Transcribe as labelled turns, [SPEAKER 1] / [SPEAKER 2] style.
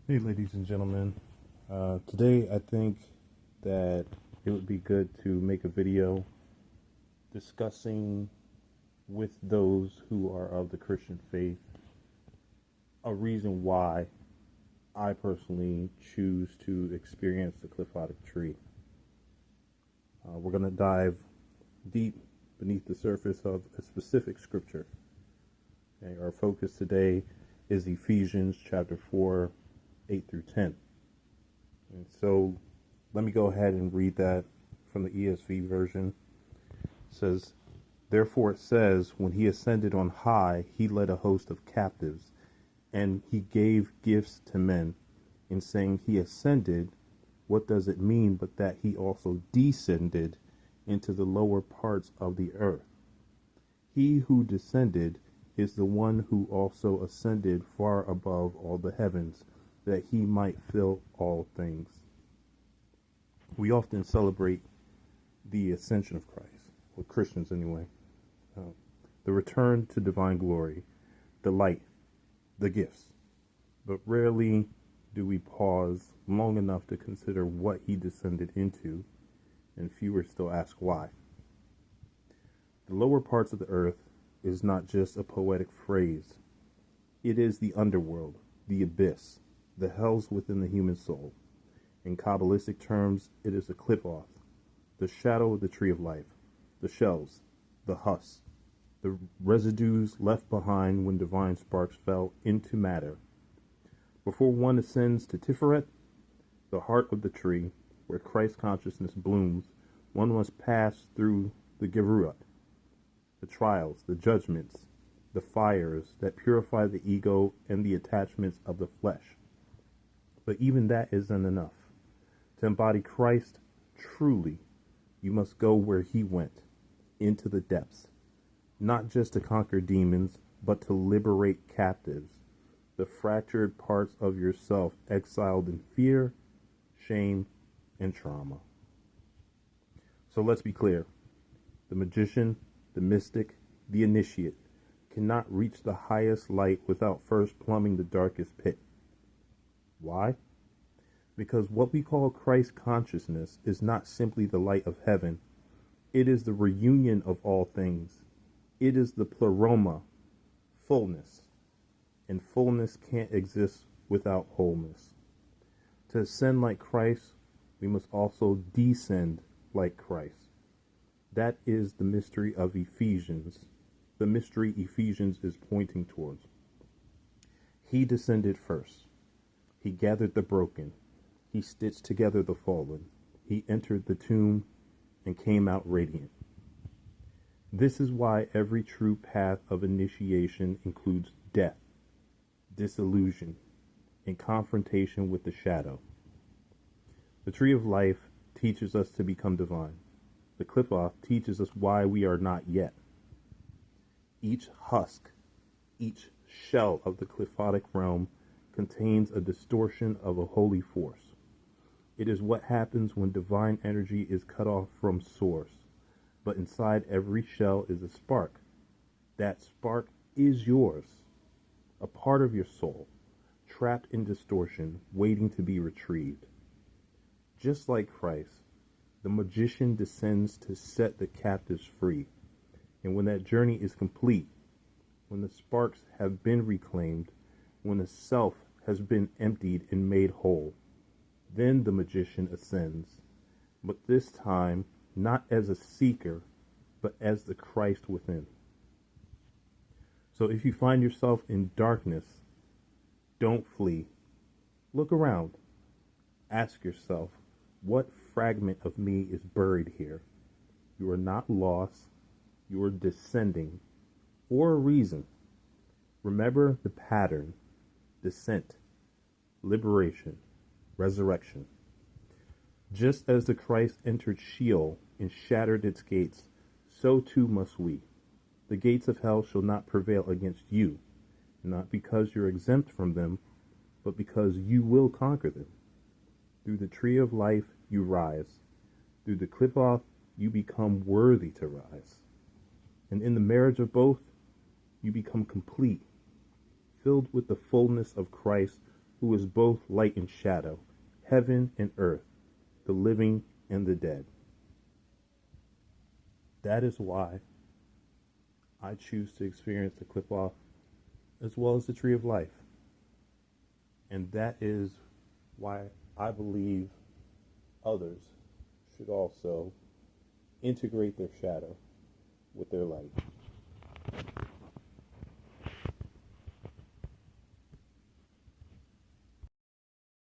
[SPEAKER 1] Hey, ladies and gentlemen. Today, I think that it would be good to make a video discussing with those who are of the Christian faith a reason why I personally choose to experience the Qliphoth tree. We're going to dive deep beneath the surface of a specific scripture. Okay, our focus today is Ephesians chapter 4, 8 through 10. And so let me go ahead and read that from the ESV version. It says, "Therefore it says, when he ascended on high, he led a host of captives, and he gave gifts to men. In saying he ascended, what does it mean but that he also descended into the lower parts of the earth? He who descended is the one who also ascended far above all the heavens, that he might fill all things." We often celebrate the ascension of Christ, with Christians anyway, the return to divine glory, the light, the gifts. But rarely do we pause long enough to consider what he descended into, and fewer still ask why. The lower parts of the earth is not just a poetic phrase. It is the underworld, the abyss, the hells within the human soul. In Kabbalistic terms, it is the Qliphoth, the shadow of the tree of life, the shells, the husks, the residues left behind when divine sparks fell into matter. Before one ascends to Tiferet, the heart of the tree, where Christ consciousness blooms, one must pass through the Geruot, the trials, the judgments, the fires that purify the ego and the attachments of the flesh. But even that isn't enough. To embody Christ truly, you must go where he went, into the depths, not just to conquer demons, but to liberate captives, the fractured parts of yourself exiled in fear, shame, and trauma. So let's be clear. The magician, the mystic, the initiate cannot reach the highest light without first plumbing the darkest pit. Why? Because what we call Christ consciousness is not simply the light of heaven. It is the reunion of all things. It is the pleroma, fullness. And fullness can't exist without wholeness. To ascend like Christ, we must also descend like Christ. That is the mystery of Ephesians, the mystery Ephesians is pointing towards. He descended first. He gathered the broken. He stitched together the fallen. He entered the tomb and came out radiant. This is why every true path of initiation includes death, disillusion, and confrontation with the shadow. The tree of life teaches us to become divine. The Qliphoth teaches us why we are not yet. Each husk, each shell of the Qliphothic realm contains a distortion of a holy force. It is what happens when divine energy is cut off from source. But inside every shell is a spark. That spark is yours, a part of your soul, trapped in distortion, waiting to be retrieved. Just like Christ, the magician descends to set the captives free. And when that journey is complete, when the sparks have been reclaimed, when the self has been emptied and made whole, then the magician ascends, but this time not as a seeker, but as the Christ within. So if you find yourself in darkness, don't flee. Look around. Ask yourself, what fragment of me is buried here? You are not lost. You are descending for a reason. Remember the pattern: descent, liberation, resurrection. Just as the Christ entered Sheol and shattered its gates, so too must we. The gates of hell shall not prevail against you, not because you're exempt from them, but because you will conquer them. Through the tree of life you rise. Through the Qliphoth you become worthy to rise. And in the marriage of both, you become complete, filled with the fullness of Christ, who is both light and shadow, heaven and earth, the living and the dead. That is why I choose to experience the Qliphoth as well as the Tree of Life. And that is why I believe others should also integrate their shadow with their light.